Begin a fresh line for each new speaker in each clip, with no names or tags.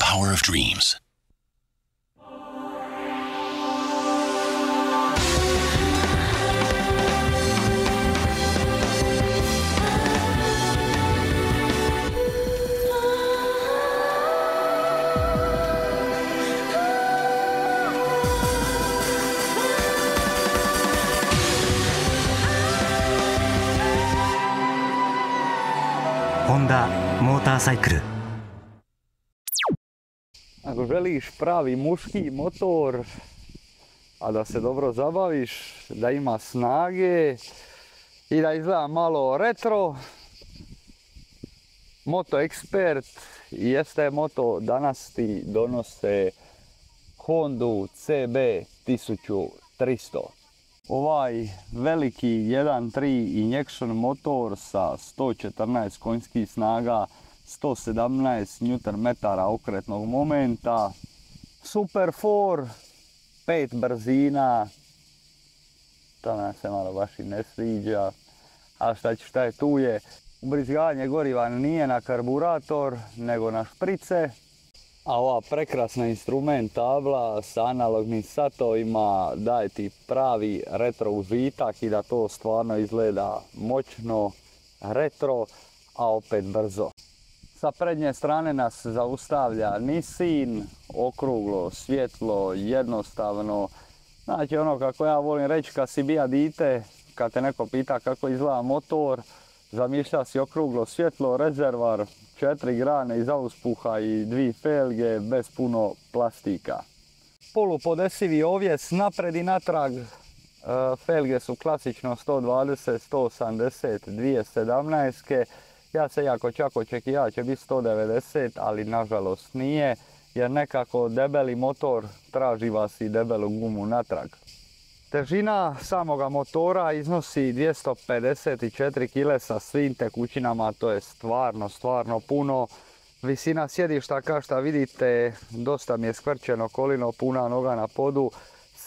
power of dreams.
Honda Motorcycle.
Ako želiš pravi muški motor, a da se dobro zabaviš, da ima snage i da izgleda malo retro, Moto Expert i ST Moto danas ti donose Hondu CB 1300. Ovaj veliki 1.3 injection motor sa 114 konjskih snaga, 117 Nm okretnog momenta, Super 4, 5 brzina, to nam se malo baš i ne sviđa, a šta je tu je. Ubrizgavanje goriva nije na karburator, nego na šprice. A ova prekrasna instrument tabla sa analognim satovima daje ti pravi retro užitak i da to stvarno izgleda moćno, retro, a opet brzo. Sa prednje strane nas zaustavlja Nissin, okruglo, svjetlo, jednostavno. Znači ono kako ja volim reći kad si bija dite, kad te neko pita kako izgleda motor, zamišlja si okruglo svjetlo, rezervar, 4 grane iza uspuha i 2 felge bez puno plastika. Polupodesivi ovjes napred i natrag, felge su klasično 120, 180, 217. Ja se jako čak očekivao će biti 190, ali nažalost nije, jer nekako debeli motor traži vas i debelu gumu natrag. Težina samoga motora iznosi 254 kg sa svim tekućinama, to je stvarno puno. Visina sjedišta kao što vidite, dosta mi je skvrčeno kolino, puna noga na podu,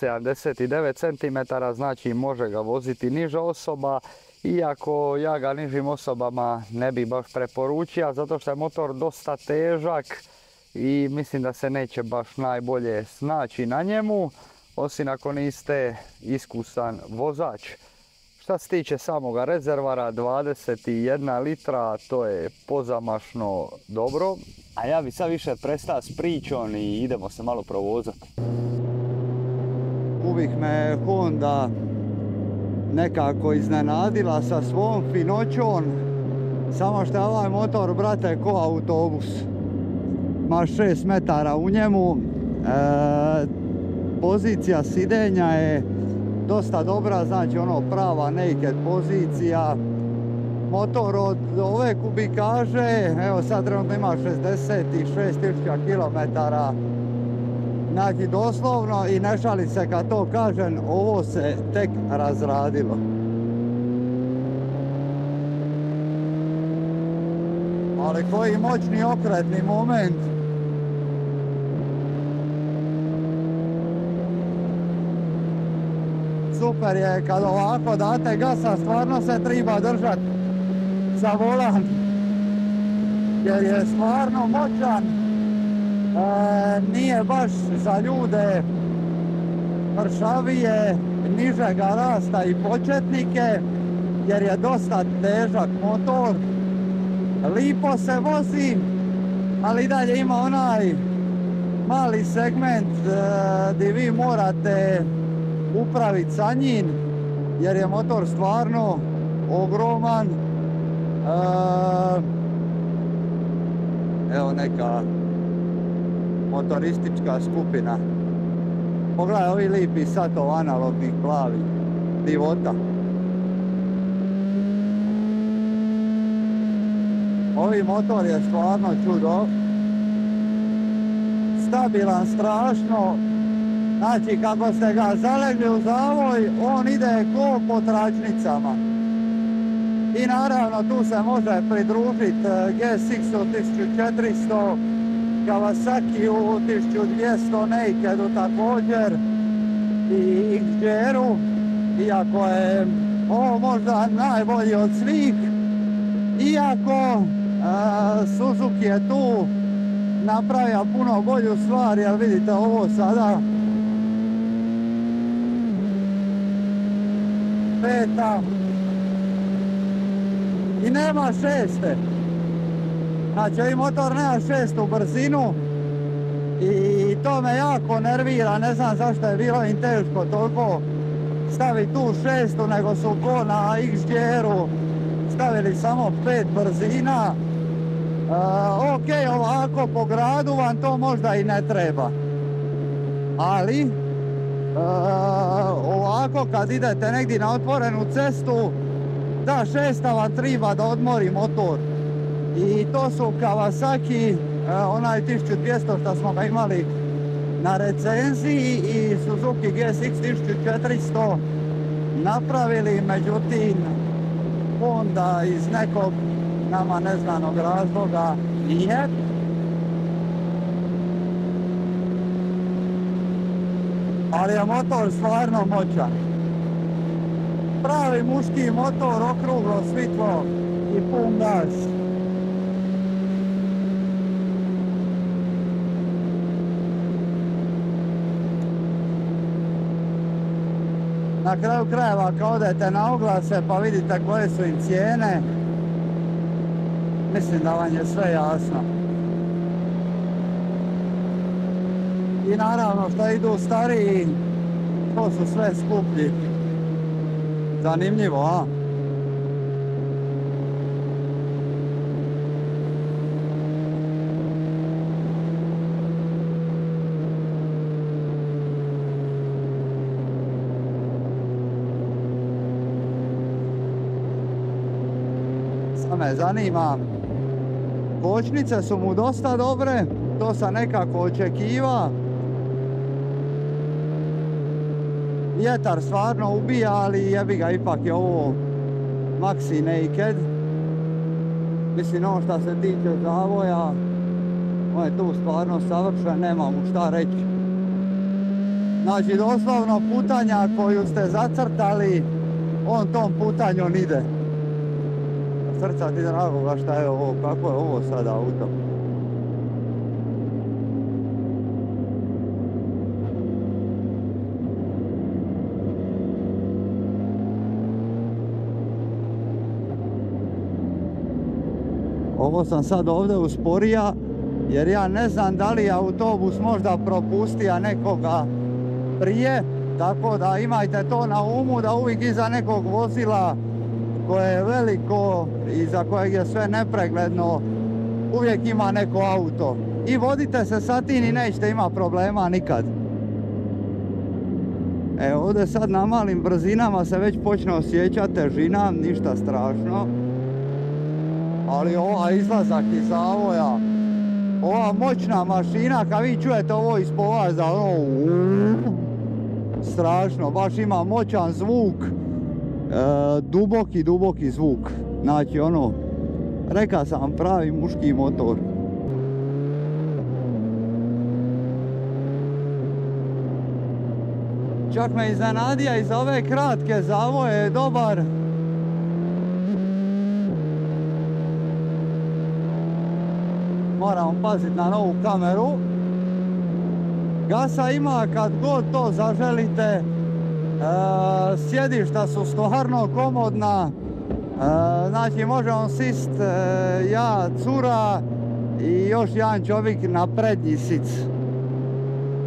79 cm, znači može ga voziti niža osoba. Iako ja ga nižim osobama ne bi baš preporučio, zato što je motor dosta težak i mislim da se neće baš najbolje snaći na njemu, osim ako niste iskusan vozač. Šta se tiče samoga rezervara, 21 litra, to je pozamašno dobro. A ja bi sad više prestao s pričom i idemo se malo provozati. Uvijek me Honda nekako iznenadila sa svom finoćom, samo što je ovaj motor, brate, ko autobus. Ima 6 metara u njemu, pozicija sidenja je dosta dobra, znači ono prava naked pozicija. Motor od ove kubikaže, evo sad trenutno ima 66.000 km. Znači doslovno, i ne šalim se kad to kažem, ovo se tek razradilo. Ali koji moćni okretni moment. Super je kad ovako date gasa, stvarno se treba držati za volan, jer je stvarno moćan. Nije baš za ljude mršavije, nižega rasta i početnike, jer je dosta težak motor. Lipo se vozi, ali i dalje ima onaj mali segment gdje vi morate upraviti sa njim, jer je motor stvarno ogroman. Evo neka motoristička skupina. Pogledaj ovi lipi satov analognih plavi, divota. Ovi motor je stvarno čudo. Stabilan strašno. Znači kako ste ga zalegli u zavoj, on ide ko po tračnicama. I naravno tu se može pridružiti GSX-u 1400, Kawasaki u 1200 Nakedu također i XJR-u, iako je ovo možda najbolji od svih, iako Suzuki je tu
napravio puno bolju stvar, jer vidite ovo sada peta i nema šeste. Znači ovaj motor nema šestu brzinu i to me jako nervira, ne znam zašto je bilo im teško toliko staviti tu šestu, nego su ko na XDR-u stavili samo 5 brzina. Ok, ovako po gradu vam to možda i ne treba, ali ovako kad idete negdje na otvorenu cestu, ta šesta vam treba da odmori motor. I to su Kawasaki, onaj 1200 što smo ga imali na recenziji, i Suzuki GSX 1400 napravili, međutim Honda iz nekog nama neznanog razloga nije. Ali je motor stvarno moćan. Pravi muški motor, okruglo svitlo i pun gas. Na kraju krajeva kad odete na oglase pa vidite koje su im cijene, mislim da vam je sve jasno. I naravno što idu stariji, to su sve skuplji. Zanimljivo, a? Sad me zanima, kočnice su mu dosta dobre, to sam nekako očekivao. Vjetar stvarno ubija, ali jebi ga, ipak je ovo Maxi Naked. Mislim, ono što se tiče zavoja, on je tu stvarno savršen, nema mu šta reći. Znači, doslovno putanja koju ste zacrtali, on tom putanjom ide. Srca ti dragoga šta je ovo, kako je ovo sada auto. Ovo sam sad ovdje usporija, jer ja ne znam da li je autobus možda propustio nekoga prije, tako da imajte to na umu, da uvijek iza nekog vozila koje je veliko i za kojeg je sve nepregledno, uvijek ima neko auto. I vodite se sa tim i nećete imati problema nikad. Evo ovdje sad na malim brzinama se već počne osjećati težina, ništa strašno. Ali ova izlazak iz zavoja, ova moćna mašina, kad vi čujete ovo iz povaza, ono, strašno, baš ima moćan zvuk, duboki zvuk. Znači ono, rekao sam, pravi muški motor. Čak me iznenadio i za ove kratke zavoje je dobar. Moramo paziti na novu kameru. Gasa ima kad god to zaželite. Sjedišta su stvarno komodna. Znači možemo sist ja, cura i još jedan čovjek na prednji sic.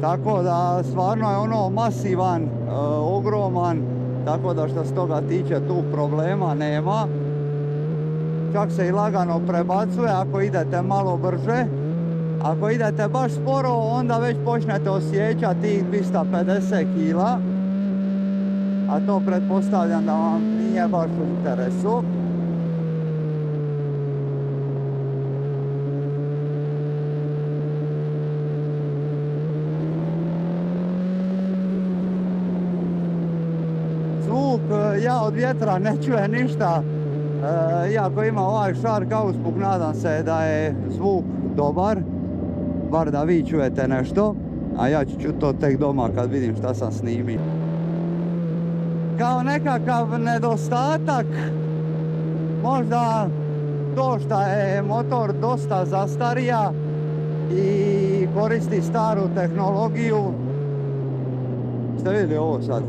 Tako da stvarno je ono masivan, ogroman. Tako da što se toga tiče tu problema nema. Čak se i lagano prebacuje ako idete malo brže. Ako idete baš sporo, onda već počnete osjećati tih 250 kila. A to pretpostavljam da vam nije baš u interesu. Zvuk, ja od vjetra ne čujem ništa. Iako ima ovaj Shark auspuh, nadam se da je zvuk dobar, bar da vi čujete nešto, a ja ću čuti to tek doma kad vidim šta sam snimio. Kao nekakav nedostatak, možda to što je motor dosta zastarija, i koristi staru tehnologiju. Ste vidjeli ovo sad?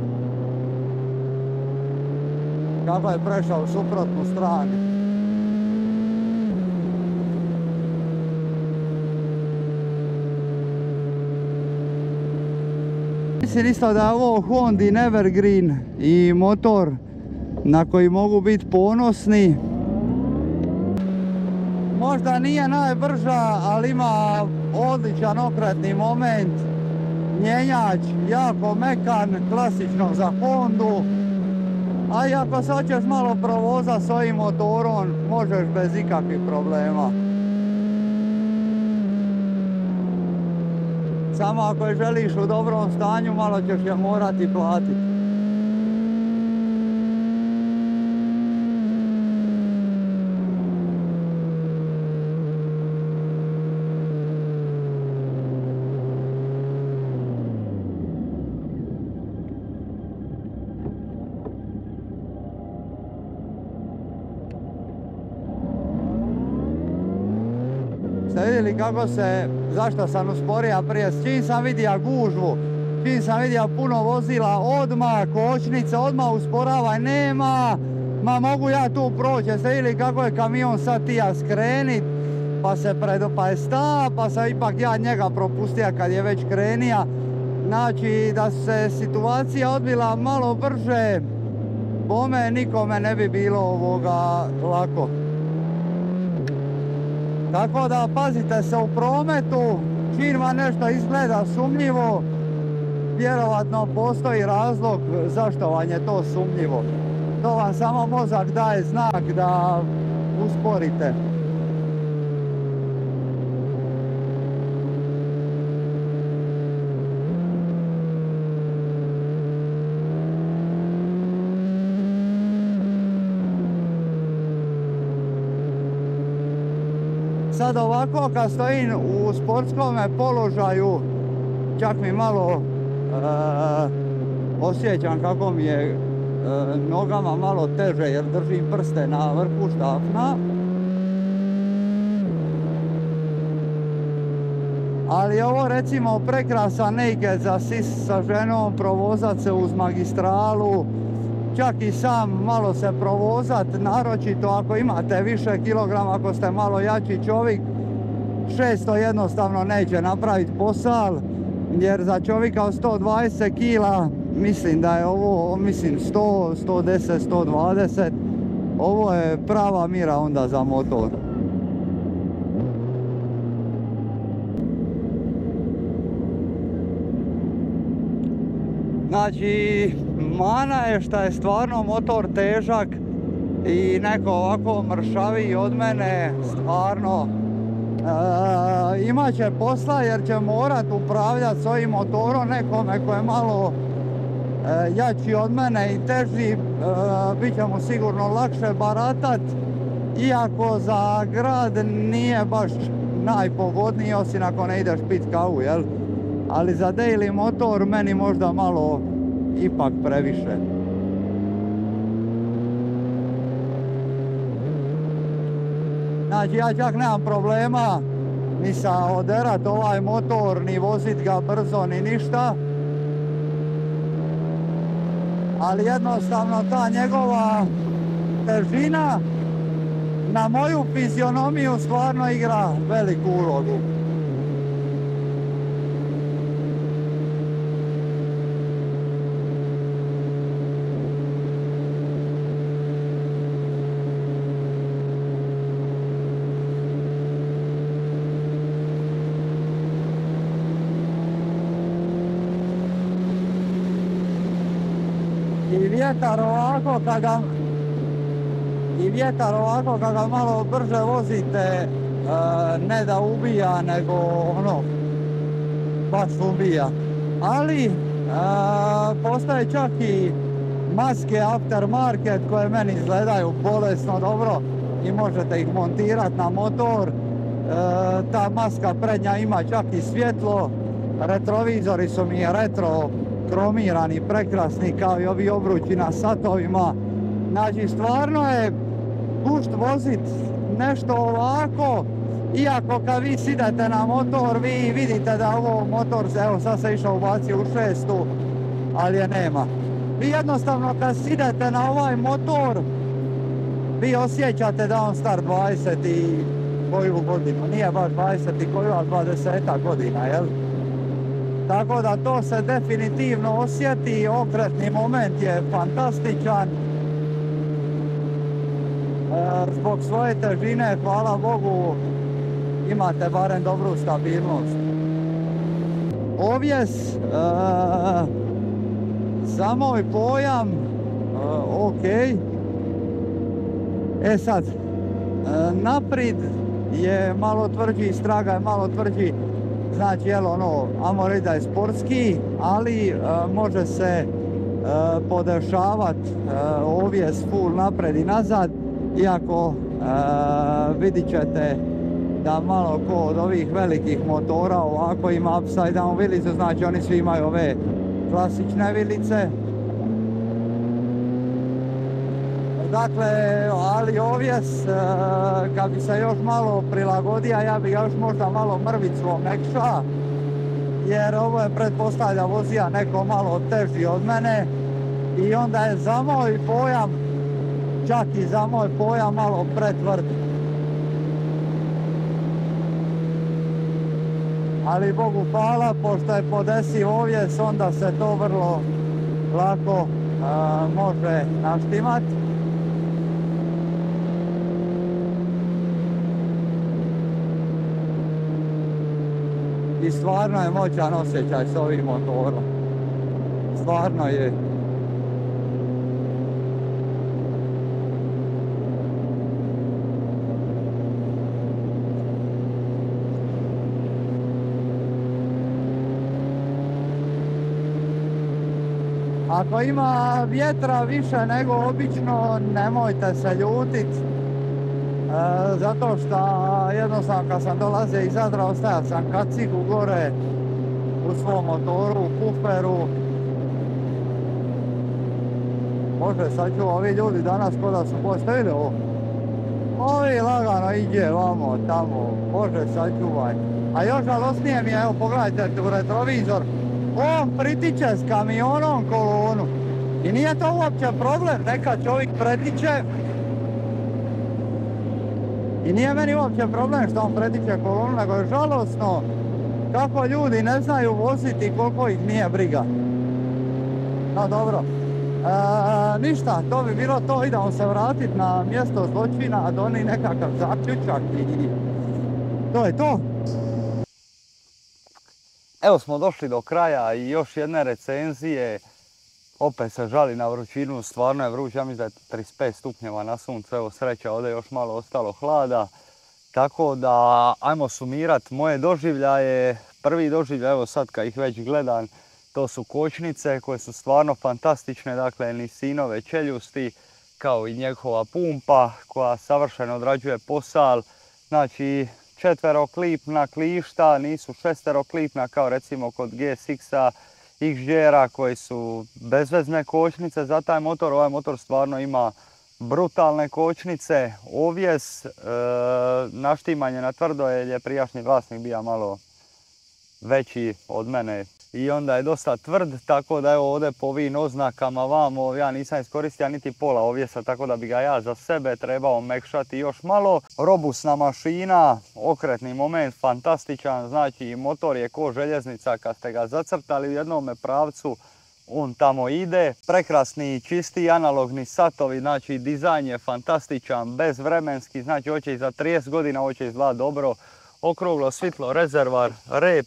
Kako je prešao u suprotnu stranu. Mislim isto da je ovo Hondin Evergreen i motor na koji mogu biti ponosni. Možda nije najbrža, ali ima odličan okretni moment. Mjenjač jako mekan, klasično za Hondu. A i ako se hoćeš malo provozati s ovim motorom, možeš bez ikakvih problema. Samo ako je želiš u dobrom stanju, malo ćeš je morati platiti. Ste vidjeli kako se, zašto sam usporija prije, čim sam vidio gužvu, čim sam vidio puno vozila, odmah kočnice, odmah usporavaj, nema, ma mogu ja tu proći. Ste vidjeli kako je kamion sad tija skrenit, pa je sta, pa sam ipak ja njega propustio kad je već krenija. Znači da se situacija odbila malo brže, bome nikome ne bi bilo lako. Tako da pazite se u prometu, čim vam nešto izgleda sumnjivo, vjerovatno postoji razlog zašto vam je to sumnjivo. To vam samo mozak daje znak da usporite. Sad ovako kad stojim u sportskom položaju, čak mi malo osjećam kako mi je nogama malo teže jer držim prste na vrhu štapna. Ali ovo recimo prekrasan naked za sa ženom, provozat se uz magistralu, čak i sam malo se provozat, naročito ako imate više kilograma, ako ste malo jači čovjek, 600 jednostavno neće napraviti posal, jer za čovjeka od 120 kila, mislim da je ovo, 100, 110, 120, ovo je prava mira onda za motor. Znači, mana je što je stvarno motor težak i neko ovako mršaviji od mene, stvarno imat će posla jer će morat upravljati s ovim motorom nekome ko je malo jači od mene i teži, bit će mu sigurno lakše baratat, iako za grad nije baš najpogodniji, osim ako ne ideš pit kavu, jel? Ali za daily motor meni možda malo ipak previše. Znači ja čak nemam problema ni sa oderat ovaj motor, ni vozit ga brzo, ni ništa. Ali jednostavno ta njegova težina na moju fizionomiju stvarno igra veliku ulogu. I vjetar ovako kad ga malo brže vozite, ne da ubija, nego ono, baš ubija. Ali postoje čak i maske aftermarket koje meni izgledaju bolesno dobro i možete ih montirati na motor. Ta maska prednja ima čak i svjetlo, retrovizori su mi retro kromirani, prekrasni kao i ovi obruči na satovima. Znači stvarno je gušt vozit nešto ovako Iako kad vi sidete na motor, vi vidite da ovo motor, evo sad se išao ubacio u 6, ali je nema. Vi jednostavno kad sidete na ovaj motor, vi osjećate da on star 20 i koju godinu, nije baš 20 i koju, ali 20 godina, jel? Tako da to se definitivno osjeti, okretni moment je fantastičan. Zbog svoje težine, hvala Bogu, imate barem dobru stabilnost. Ovjes, za moj pojam, ok. E sad, naprijed je malo tvrđi, straga je malo tvrđi, znači jel ono, ajmo reći da je sportski, ali može se podešavati ovjes full naprijed i nazad, iako vidit ćete da malo ko od ovih velikih motora ovako ima upside down vilicu, znači oni svi imaju ove klasične vilice. Dakle, ali ovjes, kad bi se još malo prilagodio, ja bi ga još možda malo mrvicu omekša, jer ovo je, pretpostavlja, vozija neko malo teži od mene i onda je za moj pojam, čak i za moj pojam, malo pretvrd. Ali Bogu hvala, pošto je podesiv ovjes, onda se to vrlo lako može naštimati. I stvarno je moćan osjećaj s ovim motorom. Stvarno je. Ako ima vjetra više nego obično, nemojte se ljutit. Zato što jednostavno kad sam dolazio iz Zadra, ostavio sam kacigu gore u svom motoru, u kuferu. Može, sad ću ovi ljudi danas ko da su postavili ovo. Ovi lagano iđe vamo, tamo, Bože sačuvaj. A još žalostnije mi je, evo pogledajte u retrovizor, on pritiče s kamionom kolonu. I nije to uopće problem, neka čovjek pretiče. I nije meni uopće problem što on pretiče kolonu, nego je žalosno kako ljudi ne znaju voziti i koliko ih nije briga. No dobro. Ništa, to bi bilo to, idemo se vratiti na mjesto zločina, doni nekakav zaključak i to je to.
Evo smo došli do kraja i još jedne recenzije. Opet se žali na vrućinu, stvarno je vruć, ja mislim da je 35 stupnjeva na suncu, evo sreća, ovdje je još malo ostalo hlada. Tako da, ajmo sumirat moje doživljaje. Prvi doživljaj, evo sad kad ih već gledam, to su kočnice koje su stvarno fantastične, dakle Nissinove čeljusti, kao i njegova pumpa koja savršeno odrađuje posao. Znači, 4-klipna klišta, nisu 6-klipna kao recimo kod GSX-a, XJ-a koji su bezvezne kočnice za taj motor. Ovaj motor stvarno ima brutalne kočnice. Ovjes, naštimanje na tvrdo jer je prijašnji vlasnik bio malo veći od mene i onda je dosta tvrd, tako da evo ovdje po ovim oznakama vamo ja nisam iskoristio niti pola ovjesa, tako da bi ga ja za sebe trebao mekšati još malo. Robusna mašina, okretni moment fantastičan, znači motor je ko željeznica, kad ste ga zacrtali u jednome pravcu on tamo ide. Prekrasni čisti analogni satovi, znači dizajn je fantastičan, bezvremenski, znači hoće i za 30 godina hoće izgledati dobro. Okruglo svitlo, rezervar, rep,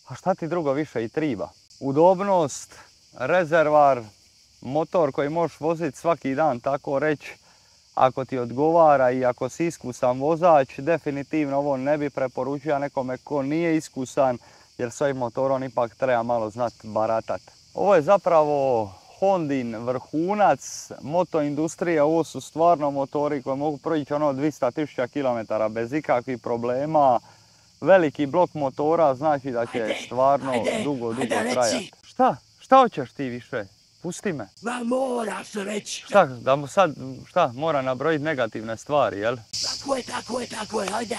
a šta ti drugo više i triba. Udobnost, rezervar, motor koji možeš voziti svaki dan, tako reći, ako ti odgovara i ako si iskusan vozač, definitivno ovo ne bi preporučio nekome ko nije iskusan, jer s ovim motorom ipak treba malo znati baratat. Ovo je zapravo Hondin vrhunac motoindustrije, ovo su stvarno motori koji mogu proći ono 200.000 km bez ikakvih problema. Veliki blok motora znači da će stvarno dugo trajati. Šta hoćeš ti više? pusti me.
Ma moraš reći.
Šta, da mu sad, šta, mora nabrojiti negativne stvari, jel?
Tako je, ajde.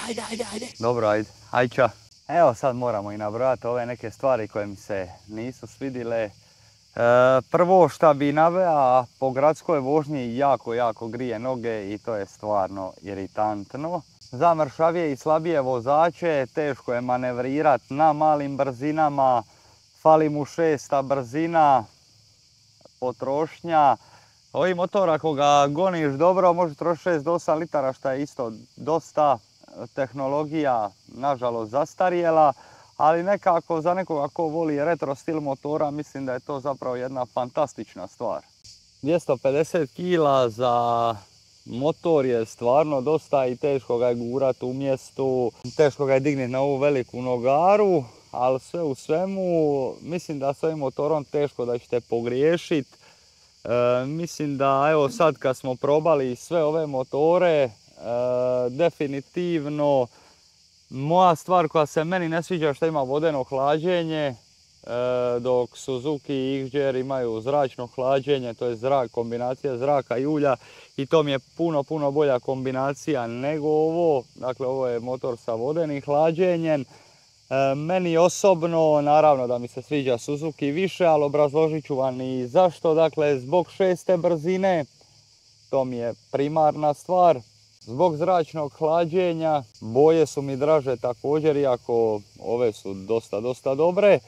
Dobro, ajde ča. Evo sad moramo i nabrojati ove neke stvari koje mi se nisu svidile. Prvo šta bi naveo, po gradskoj vožnji jako grije noge i to je stvarno iritantno. Za mršavije i slabije vozače teško je manevrirati na malim brzinama, fali mu 6. brzina, potrošnja. Ovi motor ako ga goniš dobro može trošiti 6 do 8 litara što je isto dosta. Tehnologija nažalost zastarjela, ali nekako za nekoga ko voli retro stil motora mislim da je to zapravo jedna fantastična stvar. 250 kg za motor je stvarno dosta i teško ga je gurati u mjestu, teško ga je dignuti na ovu veliku nogaru, ali sve u svemu mislim da s ovim motorom teško da ćete pogriješiti. Mislim da evo sad kad smo probali sve ove motore, definitivno moja stvar koja se meni ne sviđa što ima vodeno hlađenje, dok Suzuki i XJR imaju zračno hlađenje, to je kombinacija zraka i ulja i to mi je puno bolja kombinacija nego ovo. Dakle, ovo je motor sa vodenim hlađenjem. Meni osobno, naravno da mi se sviđa Suzuki više, ali obrazložit ću vam i zašto. Dakle, zbog 6. brzine, to mi je primarna stvar. Zbog zračnog hlađenja, boje su mi draže također, iako ove su dosta dobre.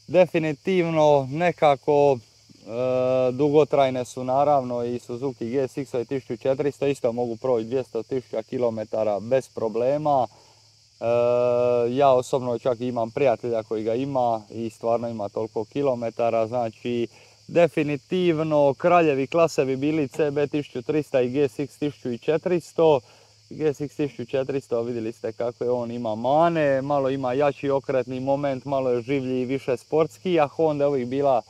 Definitivno nekako dugotrajne su naravno i Suzuki GSX 1400, isto mogu proći 200.000 km bez problema. Ja osobno čak imam prijatelja koji ga ima i stvarno ima toliko kilometara, znači definitivno kraljevi klase bi bili CB 1300 i GSX 1400. GSX 1400 vidjeli ste kako je on ima mane, malo ima jači okretni moment, malo je življi i više sportski, a Honda je uvijek bila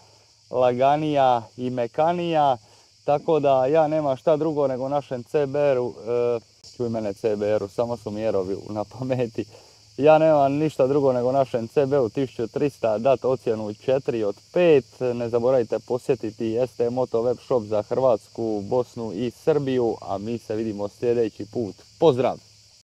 laganija i mekanija, tako da ja nemam šta drugo nego našem CBR-u, čuj mene CBR-u, samo su mi R-ovi na pameti. Ja nemam ništa drugo nego našem CB-u 1300 dati ocjenu 4 od 5. Ne zaboravite posjetiti ST Moto web shop za Hrvatsku, Bosnu i Srbiju, a mi se vidimo sljedeći put. Pozdrav!